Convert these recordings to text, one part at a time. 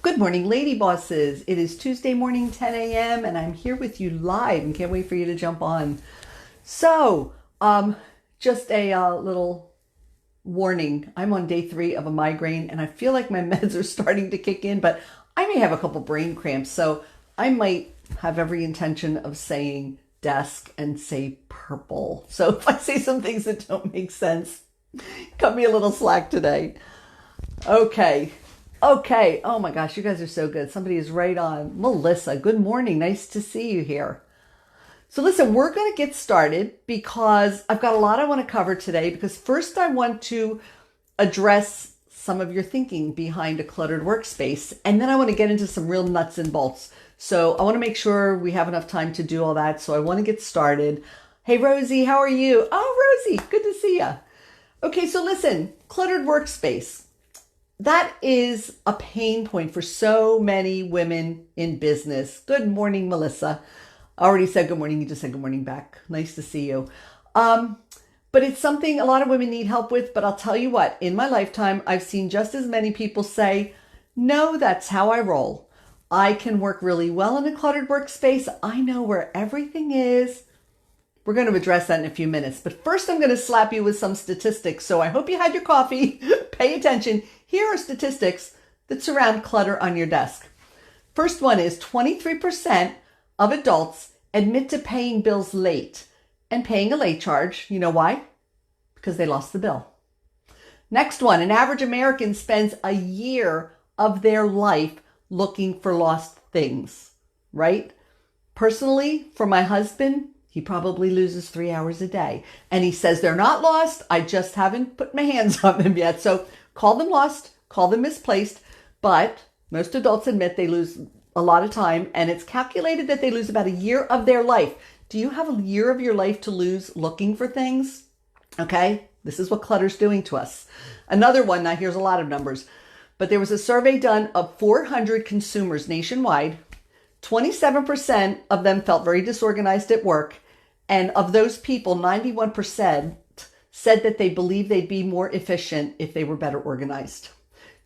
Good morning, lady bosses. It is Tuesday morning, 10 a.m., and I'm here with you live and can't wait for you to jump on. So, just a little warning. I'm on day 3 of a migraine, and I feel like my meds are starting to kick in, but I may have a couple brain cramps, so I might have every intention of saying desk and say purple. So if I say some things that don't make sense, cut me a little slack today. Okay. Oh my gosh, you guys are so good. Somebody is right on. Melissa, good morning. Nice to see you here. So listen, we're going to get started because I've got a lot I want to cover today, because first I want to address some of your thinking behind a cluttered workspace, and then I want to get into some real nuts and bolts. So I want to make sure we have enough time to do all that. So I want to get started. Hey, Rosie, how are you? Oh, Rosie, good to see you. Okay, so listen, cluttered workspace. That is a pain point for so many women in business. Good morning, Melissa. I already said good morning. You just said good morning back. Nice to see you. But it's something a lot of women need help with. But I'll tell you what, in my lifetime, I've seen just as many people say, no, that's how I roll. I can work really well in a cluttered workspace. I know where everything is. We're going to address that in a few minutes. But first, I'm going to slap you with some statistics. So I hope you had your coffee. Pay attention. Here are statistics that surround clutter on your desk. First one is 23% of adults admit to paying bills late and paying a late charge. You know why? Because they lost the bill. Next one, an average American spends a year of their life looking for lost things, right? Personally, for my husband, he probably loses 3 hours a day. And he says they're not lost. I just haven't put my hands on them yet. So call them lost, call them misplaced. But most adults admit they lose a lot of time. And it's calculated that they lose about a year of their life. Do you have a year of your life to lose looking for things? Okay, this is what clutter's doing to us. Another one, now here's a lot of numbers. But there was a survey done of 400 consumers nationwide. 27% of them felt very disorganized at work. And of those people, 91% said that they believe they'd be more efficient if they were better organized.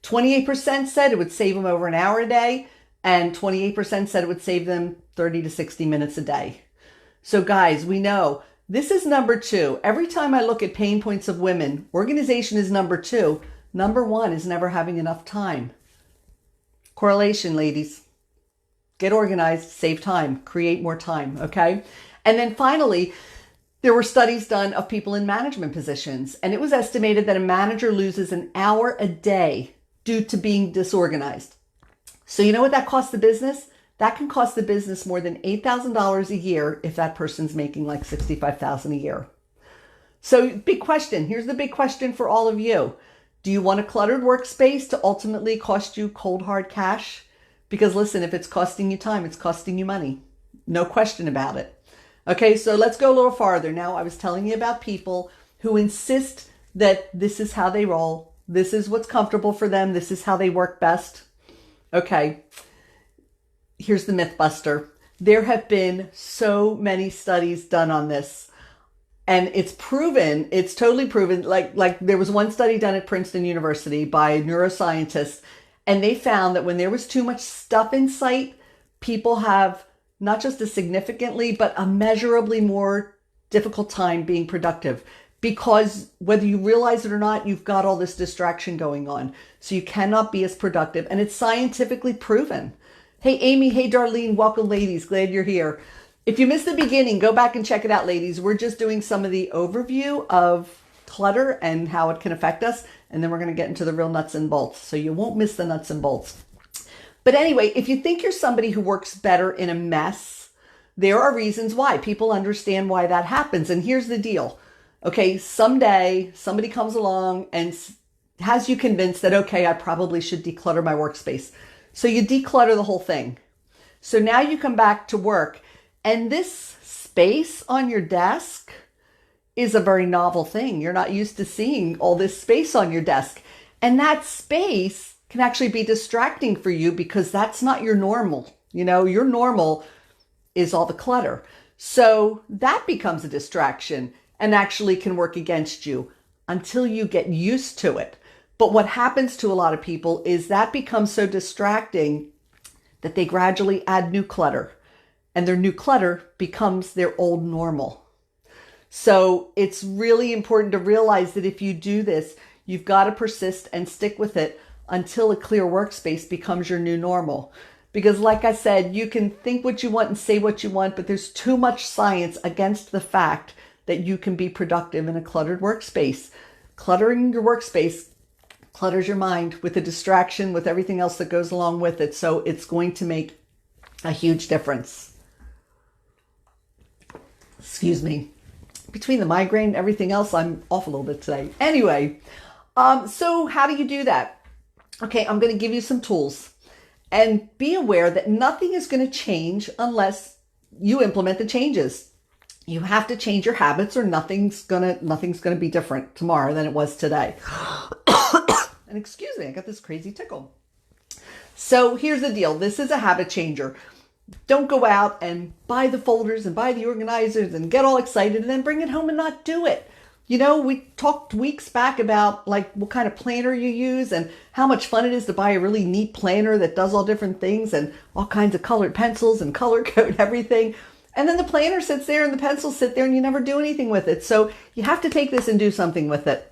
28% said it would save them over an hour a day, and 28% said it would save them 30 to 60 minutes a day. So guys, we know this is number 2. Every time I look at pain points of women, organization is number 2. Number 1 is never having enough time. Correlation, ladies. Get organized, save time, create more time, okay? And then finally, there were studies done of people in management positions, and it was estimated that a manager loses an hour a day due to being disorganized. So you know what that costs the business? That can cost the business more than $8,000 a year if that person's making like $65,000 a year. So big question. Here's the big question for all of you. Do you want a cluttered workspace to ultimately cost you cold hard cash? Because listen, if it's costing you time, it's costing you money. No question about it. Okay, so let's go a little farther. Now, I was telling you about people who insist that this is how they roll. This is what's comfortable for them. This is how they work best. Okay, here's the myth buster. There have been so many studies done on this. And it's proven, it's totally proven. Like there was one study done at Princeton University by neuroscientists, and they found that when there was too much stuff in sight, people have not just a significantly, but a measurably more difficult time being productive, because whether you realize it or not, you've got all this distraction going on. So you cannot be as productive, and it's scientifically proven. Hey, Amy. Hey, Darlene. Welcome, ladies. Glad you're here. If you missed the beginning, go back and check it out, ladies. We're just doing some of the overview of clutter and how it can affect us. And then we're going to get into the real nuts and bolts. So you won't miss the nuts and bolts. But anyway, if you think you're somebody who works better in a mess, there are reasons why. People understand why that happens. And here's the deal. Okay, someday somebody comes along and has you convinced that, okay, I probably should declutter my workspace. So you declutter the whole thing. So now you come back to work, and this space on your desk is a very novel thing. You're not used to seeing all this space on your desk. And that space can actually be distracting for you because that's not your normal. You know, your normal is all the clutter. So that becomes a distraction and actually can work against you until you get used to it. But what happens to a lot of people is that becomes so distracting that they gradually add new clutter, and their new clutter becomes their old normal. So it's really important to realize that if you do this, you've got to persist and stick with it until a clear workspace becomes your new normal. Because like I said, you can think what you want and say what you want, but there's too much science against the fact that you can be productive in a cluttered workspace. Cluttering your workspace clutters your mind with the distraction, with everything else that goes along with it. So it's going to make a huge difference. Excuse me. Between the migraine and everything else, I'm off a little bit today. Anyway, so how do you do that? Okay, I'm going to give you some tools. And be aware that nothing is going to change unless you implement the changes. You have to change your habits, or nothing's gonna be different tomorrow than it was today. And excuse me, I got this crazy tickle. So here's the deal. This is a habit changer. Don't go out and buy the folders and buy the organizers and get all excited and then bring it home and not do it. You know, we talked weeks back about like what kind of planner you use and how much fun it is to buy a really neat planner that does all different things and all kinds of colored pencils and color code everything. And then the planner sits there and the pencils sit there and you never do anything with it. So you have to take this and do something with it.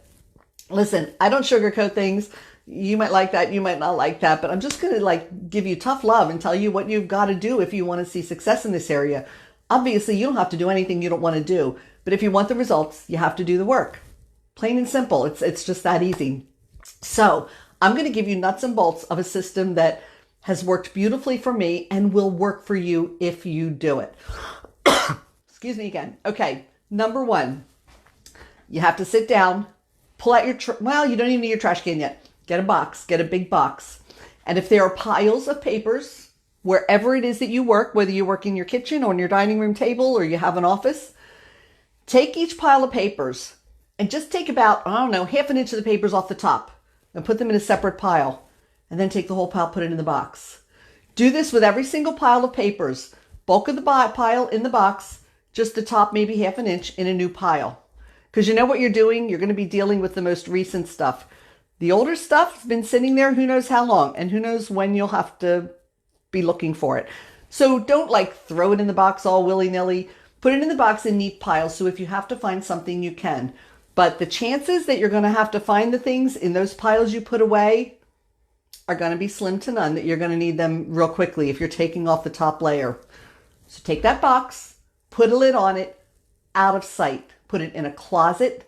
Listen, I don't sugarcoat things. You might like that, you might not like that, but I'm just going to like give you tough love and tell you what you've got to do if you want to see success in this area. Obviously, you don't have to do anything you don't want to do, but if you want the results, you have to do the work. Plain and simple. It's just that easy. So I'm going to give you nuts and bolts of a system that has worked beautifully for me and will work for you if you do it. Excuse me again. Okay, number one, you have to sit down, pull out your, you don't even need your trash can yet. Get a box, get a big box. And if there are piles of papers, wherever it is that you work, whether you work in your kitchen or on your dining room table or you have an office, take each pile of papers and just take about, half an inch of the papers off the top and put them in a separate pile. And then take the whole pile, put it in the box. Do this with every single pile of papers. Bulk of the pile in the box, just the top maybe half an inch in a new pile. Because you know what you're doing? You're going to be dealing with the most recent stuff. The older stuff's been sitting there who knows how long, and who knows when you'll have to be looking for it. So don't like throw it in the box all willy-nilly. Put it in the box in neat piles, so if you have to find something, you can. But the chances that you're going to have to find the things in those piles you put away are going to be slim to none, that you're going to need them real quickly if you're taking off the top layer. So take that box, put a lid on it, out of sight. Put it in a closet,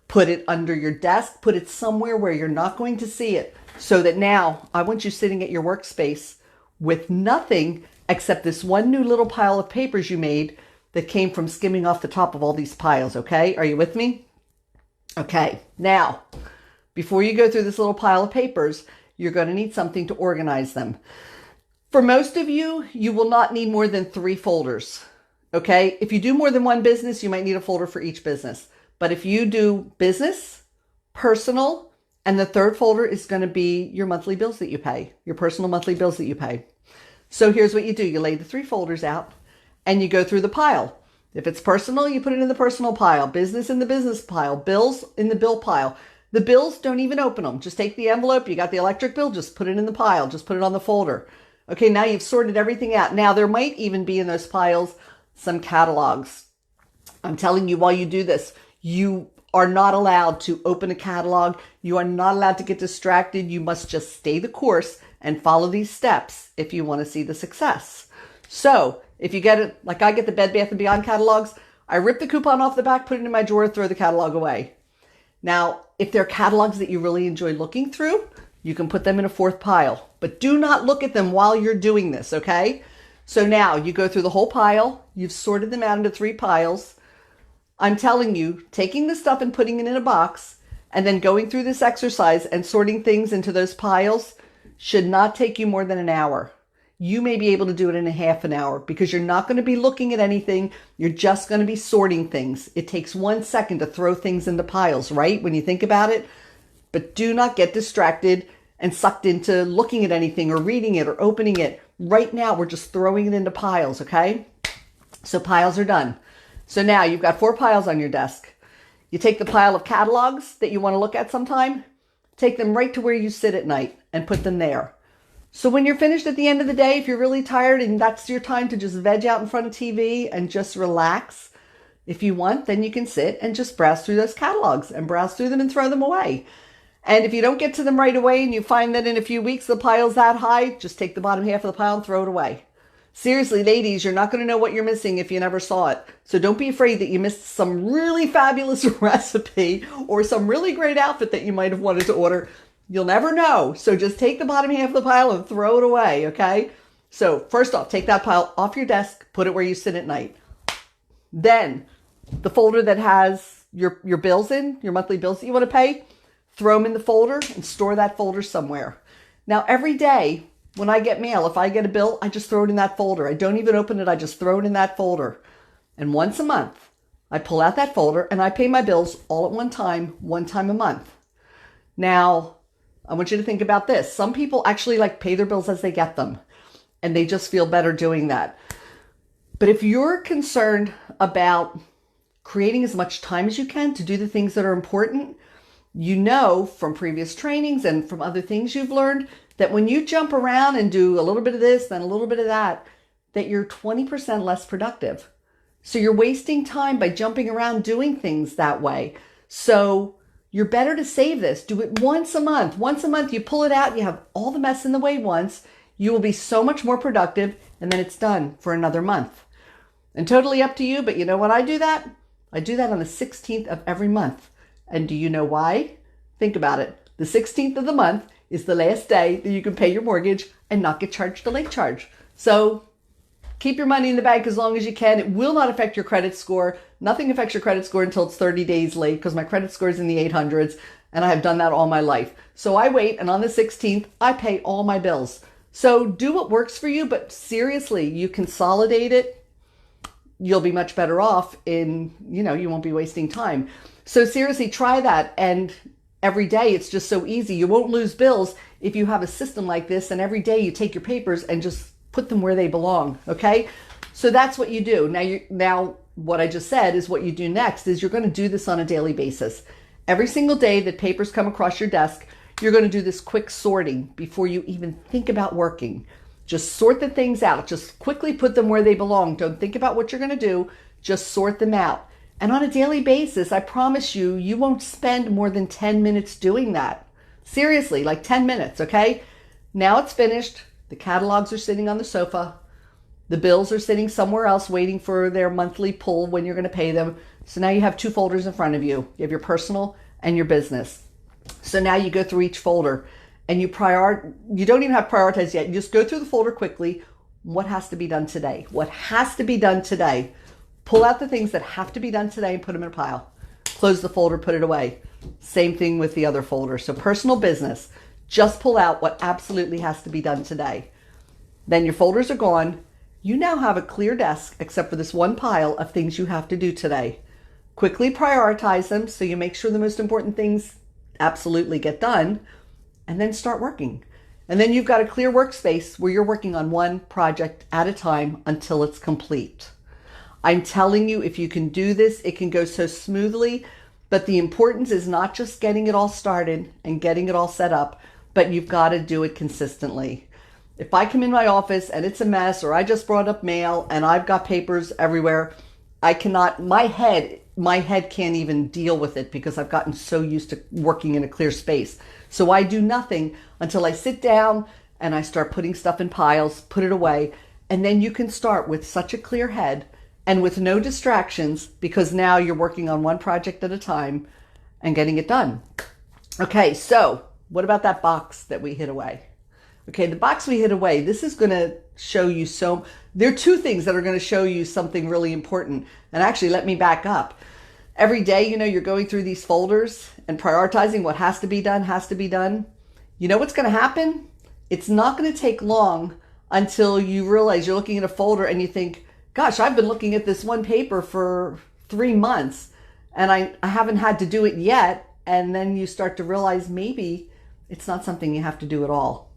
put it under your desk, put it somewhere where you're not going to see it, so that now I want you sitting at your workspace with nothing except this one new little pile of papers you made that came from skimming off the top of all these piles, okay? Are you with me? Okay, now, before you go through this little pile of papers, you're going to need something to organize them. For most of you, you will not need more than 3 folders, okay? If you do more than one business, you might need a folder for each business. But if you do business, personal, and the third folder is going to be your monthly bills that you pay, your personal monthly bills that you pay. So here's what you do. You lay the 3 folders out and you go through the pile. If it's personal, you put it in the personal pile, business in the business pile, bills in the bill pile. The bills, don't even open them. Just take the envelope. You got the electric bill, just put it in the pile. Just put it on the folder. Okay, now you've sorted everything out. Now there might even be in those piles some catalogs. I'm telling you, while you do this, you are not allowed to open a catalog. You are not allowed to get distracted. You must just stay the course and follow these steps if you want to see the success. So if you get it, like I get the Bed Bath & Beyond catalogs, I rip the coupon off the back, put it in my drawer, throw the catalog away. Now, if there are catalogs that you really enjoy looking through, you can put them in a 4th pile. But do not look at them while you're doing this, okay? So now you go through the whole pile. You've sorted them out into 3 piles. I'm telling you, taking the stuff and putting it in a box and then going through this exercise and sorting things into those piles should not take you more than an hour. You may be able to do it in a half an hour because you're not going to be looking at anything. You're just going to be sorting things. It takes 1 second to throw things into piles, right? When you think about it. But do not get distracted and sucked into looking at anything or reading it or opening it. Right now, we're just throwing it into piles, okay? So piles are done. So now you've got 4 piles on your desk. You take the pile of catalogs that you want to look at sometime, take them right to where you sit at night and put them there. So when you're finished at the end of the day, if you're really tired and that's your time to just veg out in front of TV and just relax, if you want, then you can sit and just browse through those catalogs and browse through them and throw them away. And if you don't get to them right away and you find that in a few weeks the pile's that high, just take the bottom half of the pile and throw it away. Seriously, ladies, you're not going to know what you're missing if you never saw it. So don't be afraid that you missed some really fabulous recipe or some really great outfit that you might have wanted to order. You'll never know. So just take the bottom half of the pile and throw it away, okay? So first off, take that pile off your desk, put it where you sit at night. Then the folder that has your bills in, your monthly bills that you want to pay, throw them in the folder and store that folder somewhere. Now every day, when I get mail, if I get a bill, I just throw it in that folder. I don't even open it. I just throw it in that folder. And once a month, I pull out that folder and I pay my bills all at one time a month. Now, I want you to think about this. Some people actually pay their bills as they get them, and they just feel better doing that. But if you're concerned about creating as much time as you can to do the things that are important, you know from previous trainings and from other things you've learned that when you jump around and do a little bit of this, then a little bit of that, that you're 20% less productive. So you're wasting time by jumping around doing things that way. So you're better to save this. Do it once a month. Once a month, you pull it out, you have all the mess in the way once, you will be so much more productive, and then it's done for another month. And totally up to you, but you know what I do that? I do that on the 16th of every month. And do you know why? Think about it. The 16th of the month is the last day that you can pay your mortgage and not get charged a late charge. So keep your money in the bank as long as you can. It will not affect your credit score. Nothing affects your credit score until it's 30 days late because my credit score is in the 800s and I have done that all my life. So I wait, and on the 16th, I pay all my bills. So do what works for you, but seriously, you consolidate it. You'll be much better off you won't be wasting time. So seriously, try that. And every day, it's just so easy. You won't lose bills if you have a system like this. And every day you take your papers and just put them where they belong. Okay. So that's what you do. Now what I just said is what you do next is you're going to do this on a daily basis. Every single day that papers come across your desk, you're going to do this quick sorting before you even think about working. Just sort the things out. Just quickly put them where they belong. Don't think about what you're going to do. Just sort them out. And on a daily basis, I promise you, you won't spend more than 10 minutes doing that. Seriously, 10 minutes, okay? Now it's finished. The catalogs are sitting on the sofa. The bills are sitting somewhere else waiting for their monthly pull when you're going to pay them. So now you have two folders in front of you. You have your personal and your business. So now you go through each folder and you don't even have prioritized yet. You just go through the folder quickly. What has to be done today? What has to be done today? Pull out the things that have to be done today and put them in a pile. Close the folder, put it away. Same thing with the other folder. So personal, business, just pull out what absolutely has to be done today. Then your folders are gone. You now have a clear desk except for this one pile of things you have to do today. Quickly prioritize them so you make sure the most important things absolutely get done, and then start working. And then you've got a clear workspace where you're working on one project at a time until it's complete. I'm telling you, if you can do this, it can go so smoothly, but the importance is not just getting it all started and getting it all set up, but you've got to do it consistently. If I come in my office and it's a mess, or I just brought up mail and I've got papers everywhere, my head can't even deal with it because I've gotten so used to working in a clear space. So I do nothing until I sit down and I start putting stuff in piles, put it away, and then you can start with such a clear head and with no distractions, because now you're working on one project at a time and getting it done. Okay, so what about that box that we hid away? Okay, the box we hid away, this is going to show you there are two things that are going to show you something really important. And actually, let me back up. Every day, you're going through these folders and prioritizing what has to be done. You know what's going to happen? It's not going to take long until you realize you're looking at a folder and you think, gosh, I've been looking at this one paper for 3 months and I haven't had to do it yet. And then you start to realize maybe it's not something you have to do at all.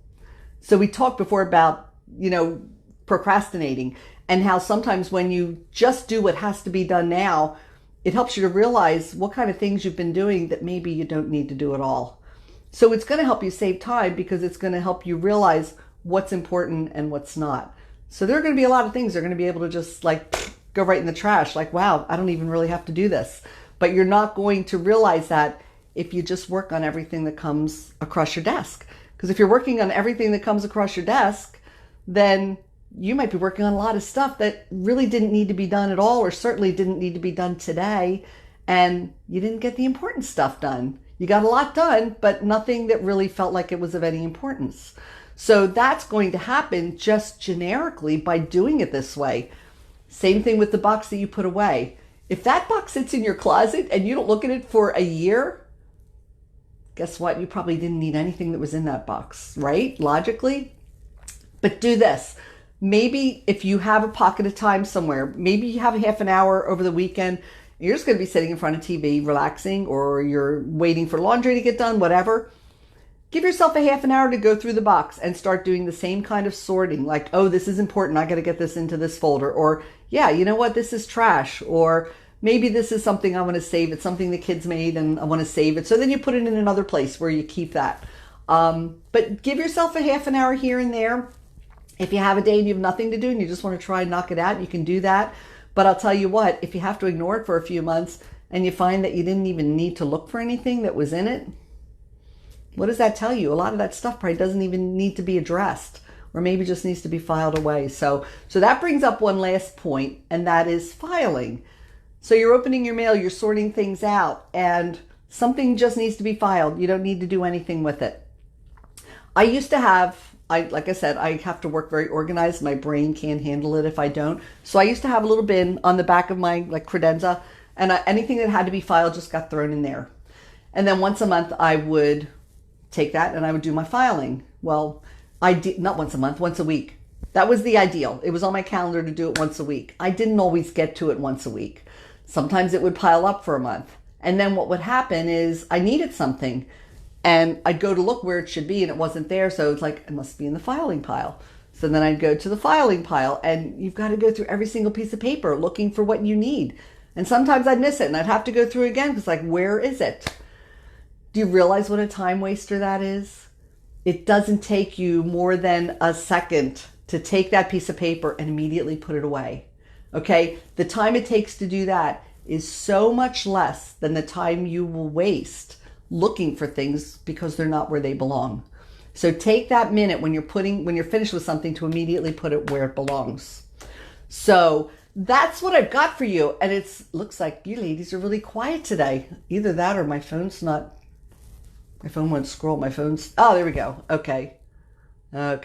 So we talked before about, procrastinating and how sometimes when you just do what has to be done now, it helps you to realize what kind of things you've been doing that maybe you don't need to do at all. So it's going to help you save time because it's going to help you realize what's important and what's not. So there are going to be a lot of things that are going to be able to just like go right in the trash. Like, wow, I don't even really have to do this. But you're not going to realize that if you just work on everything that comes across your desk. Because if you're working on everything that comes across your desk, then you might be working on a lot of stuff that really didn't need to be done at all, or certainly didn't need to be done today. And you didn't get the important stuff done. You got a lot done, but nothing that really felt like it was of any importance. So that's going to happen just generically by doing it this way. Same thing with the box that you put away. If that box sits in your closet and you don't look at it for a year, guess what? You probably didn't need anything that was in that box, right? Logically. But do this. Maybe if you have a pocket of time somewhere, maybe you have a half an hour over the weekend, you're just going to be sitting in front of TV relaxing, or you're waiting for laundry to get done, whatever. Give yourself a half an hour to go through the box and start doing the same kind of sorting. Like, oh, this is important. I got to get this into this folder. Or, yeah, you know what? This is trash. Or maybe this is something I want to save. It's something the kids made and I want to save it. So then you put it in another place where you keep that. But give yourself a half an hour here and there. If you have a day and you have nothing to do and you just want to try and knock it out, you can do that. But I'll tell you what, if you have to ignore it for a few months and you find that you didn't even need to look for anything that was in it, what does that tell you? A lot of that stuff probably doesn't even need to be addressed, or maybe just needs to be filed away. So that brings up one last point, and that is filing. So you're opening your mail, you're sorting things out, and something just needs to be filed. You don't need to do anything with it. I used to have, like I said, I have to work very organized. My brain can't handle it if I don't. So I used to have a little bin on the back of my credenza, and anything that had to be filed just got thrown in there. And then once a month I would take that and I would do my filing. Well, I did not once a month, once a week. That was the ideal. It was on my calendar to do it once a week. I didn't always get to it once a week. Sometimes it would pile up for a month. And then what would happen is I needed something and I'd go to look where it should be and it wasn't there. So it's like, it must be in the filing pile. So then I'd go to the filing pile, and you've got to go through every single piece of paper looking for what you need. And sometimes I'd miss it and I'd have to go through again because like, where is it? Do you realize what a time waster that is? It doesn't take you more than a second to take that piece of paper and immediately put it away. Okay? The time it takes to do that is so much less than the time you will waste looking for things because they're not where they belong. So take that minute when you're finished with something to immediately put it where it belongs. So that's what I've got for you. And it looks like you ladies are really quiet today. Either that or my phone won't scroll. Oh, there we go. Okay. Now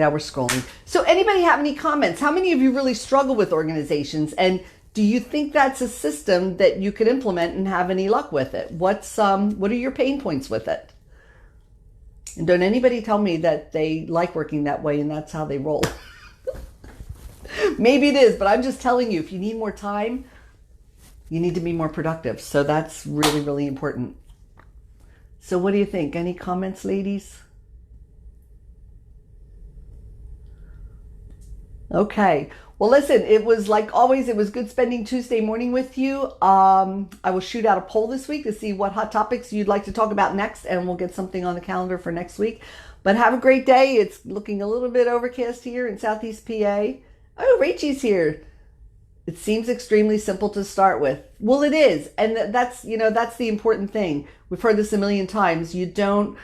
we're scrolling. So anybody have any comments? How many of you really struggle with organizations? And do you think that's a system that you could implement and have any luck with it? What are your pain points with it? And don't anybody tell me that they like working that way and that's how they roll. Maybe it is, but I'm just telling you, if you need more time, you need to be more productive. So that's really, really important. So what do you think? Any comments, ladies? Okay. Well, listen, it was like always, it was good spending Tuesday morning with you. I will shoot out a poll this week to see what hot topics you'd like to talk about next, and we'll get something on the calendar for next week. But have a great day. It's looking a little bit overcast here in Southeast PA. Oh, Rachel's here. It seems extremely simple to start with. Well, it is. And that's the important thing. We've heard this a million times. You don't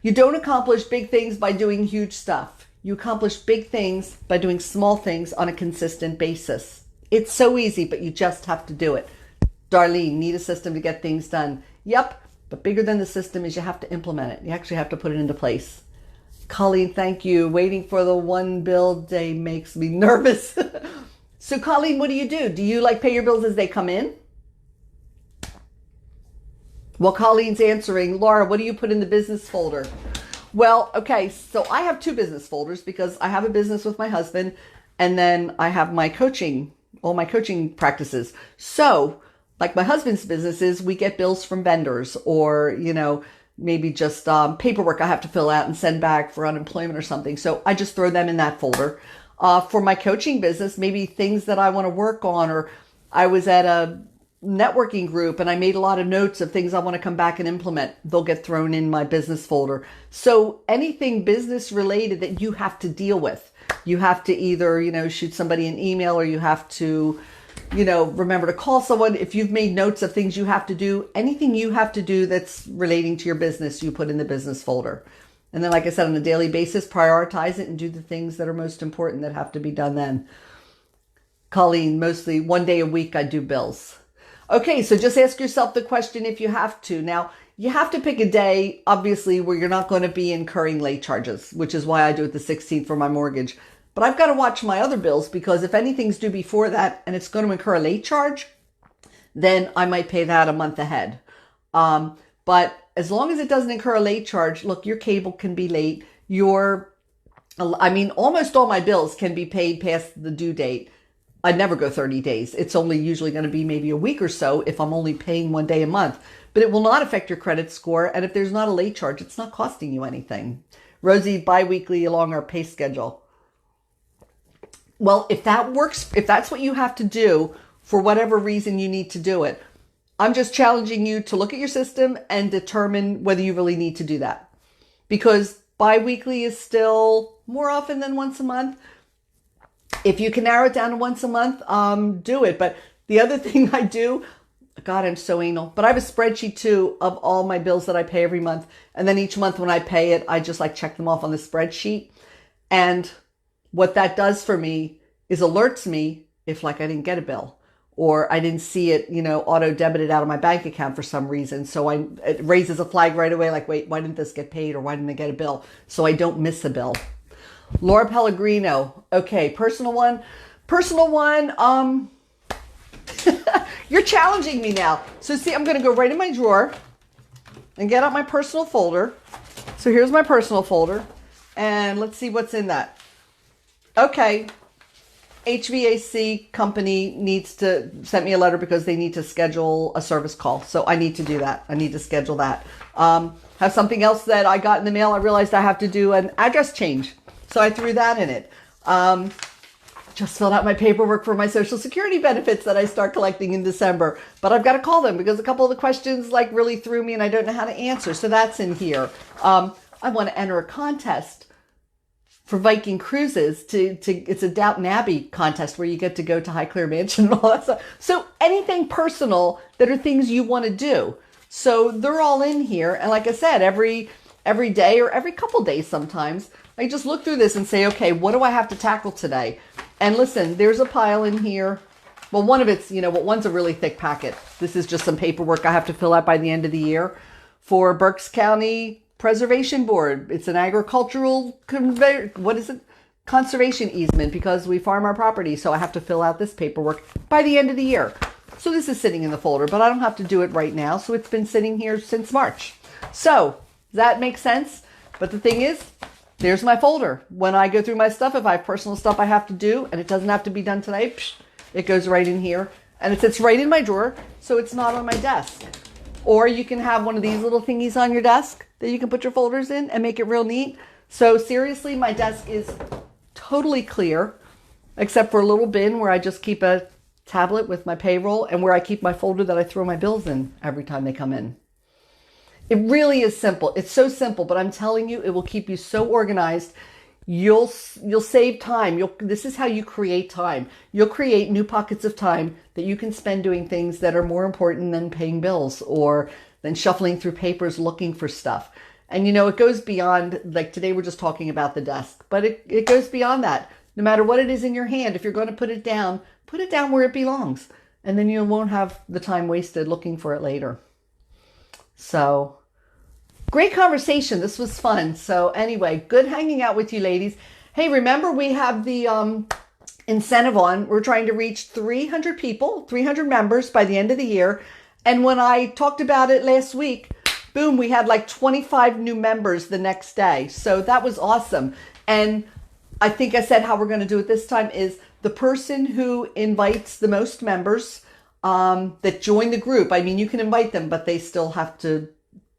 accomplish big things by doing huge stuff. You accomplish big things by doing small things on a consistent basis. It's so easy, but you just have to do it. Darlene, need a system to get things done. Yep, but bigger than the system is you have to implement it. You actually have to put it into place. Colleen, thank you. Waiting for the one bill day makes me nervous. So Colleen, what do? Do you pay your bills as they come in? Well, Colleen's answering. Laura, what do you put in the business folder? Well, okay, so I have two business folders because I have a business with my husband, and then I have my coaching, all my coaching practices. So like my husband's businesses, we get bills from vendors or, maybe just paperwork I have to fill out and send back for unemployment or something. So I just throw them in that folder. For my coaching business, maybe things that I want to work on, or I was at networking group and I made a lot of notes of things I want to come back and implement, they'll get thrown in my business folder. So anything business related that you have to deal with, you have to either, shoot somebody an email, or you have to, remember to call someone. If you've made notes of things you have to do, anything you have to do that's relating to your business, you put in the business folder. And then, like I said, on a daily basis, prioritize it and do the things that are most important that have to be done then. Colleen, mostly one day a week, I do bills. Okay, so just ask yourself the question if you have to. Now, you have to pick a day, obviously, where you're not going to be incurring late charges, which is why I do it the 16th for my mortgage. But I've got to watch my other bills, because if anything's due before that and it's going to incur a late charge, then I might pay that a month ahead. But as long as it doesn't incur a late charge, look, your cable can be late. Almost all my bills can be paid past the due date. I never go 30 days. It's only usually going to be maybe a week or so if I'm only paying one day a month. But it will not affect your credit score. And if there's not a late charge, it's not costing you anything. Rosie, bi-weekly along our pay schedule. Well, if that works, if that's what you have to do for whatever reason you need to do it, I'm just challenging you to look at your system and determine whether you really need to do that. Because bi-weekly is still more often than once a month. If you can narrow it down to once a month, do it. But the other thing I do, God, I'm so anal, but I have a spreadsheet too of all my bills that I pay every month. And then each month when I pay it, I just check them off on the spreadsheet. And what that does for me is alerts me if I didn't get a bill, or I didn't see it, auto debited out of my bank account for some reason. So it raises a flag right away, wait, why didn't this get paid, or why didn't I get a bill? So I don't miss a bill. Laura Pellegrino. Okay, personal one. You're challenging me now. So see, I'm going to go right in my drawer and get out my personal folder. So here's my personal folder, and let's see what's in that. Okay. HVAC company needs to send me a letter because they need to schedule a service call. So I need to do that. I need to schedule that. Have something else that I got in the mail. I realized I have to do an address change. So I threw that in it. Just filled out my paperwork for my Social Security benefits that I start collecting in December. But I've got to call them because a couple of the questions really threw me and I don't know how to answer. So that's in here. I want to enter a contest for Viking Cruises it's a Downton Abbey contest where you get to go to Highclere Mansion and all that stuff. So anything personal that are things you want to do. So they're all in here. And like I said, every day or every couple days sometimes, I just look through this and say, okay, what do I have to tackle today? And listen, there's a pile in here. Well, one of it's, one's a really thick packet. This is just some paperwork I have to fill out by the end of the year for Berks County Preservation Board. It's an agricultural conservation easement because we farm our property. So I have to fill out this paperwork by the end of the year. So this is sitting in the folder, but I don't have to do it right now. So it's been sitting here since March. So does that make sense? But the thing is, there's my folder. When I go through my stuff, if I have personal stuff I have to do and it doesn't have to be done today, it goes right in here and it sits right in my drawer. So it's not on my desk. Or you can have one of these little thingies on your desk that you can put your folders in and make it real neat. So seriously, my desk is totally clear, except for a little bin where I just keep a tablet with my payroll and where I keep my folder that I throw my bills in every time they come in. It really is simple. It's so simple, but I'm telling you, it will keep you so organized. You'll save time. This is how you create time. You'll create new pockets of time that you can spend doing things that are more important than paying bills or than shuffling through papers looking for stuff. And it goes beyond, today we're just talking about the desk, but it goes beyond that. No matter what it is in your hand, if you're going to put it down where it belongs. And then you won't have the time wasted looking for it later. So great conversation. This was fun. So anyway, good hanging out with you ladies. Hey, remember we have the incentive on. We're trying to reach 300 people, 300 members by the end of the year. And when I talked about it last week, boom, we had 25 new members the next day. So that was awesome. And I think I said how we're going to do it this time is the person who invites the most members that join the group. I mean, you can invite them, but they still have to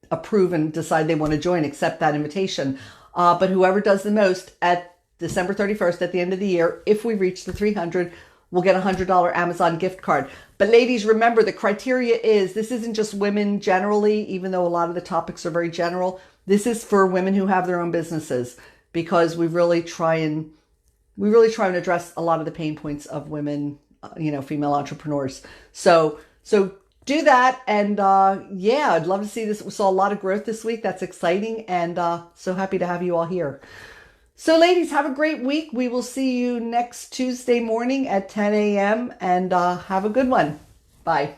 approve and decide they want to join, accept that invitation. But whoever does the most at December 31st, at the end of the year, if we reach the 300, will get a $100 Amazon gift card. But ladies, remember the criteria is this isn't just women generally, even though a lot of the topics are very general. This is for women who have their own businesses, because we really try and address a lot of the pain points of women, female entrepreneurs. So do that. And yeah, I'd love to see this. We saw a lot of growth this week. That's exciting. And so happy to have you all here. So ladies, have a great week. We will see you next Tuesday morning at 10 a.m. and have a good one. Bye.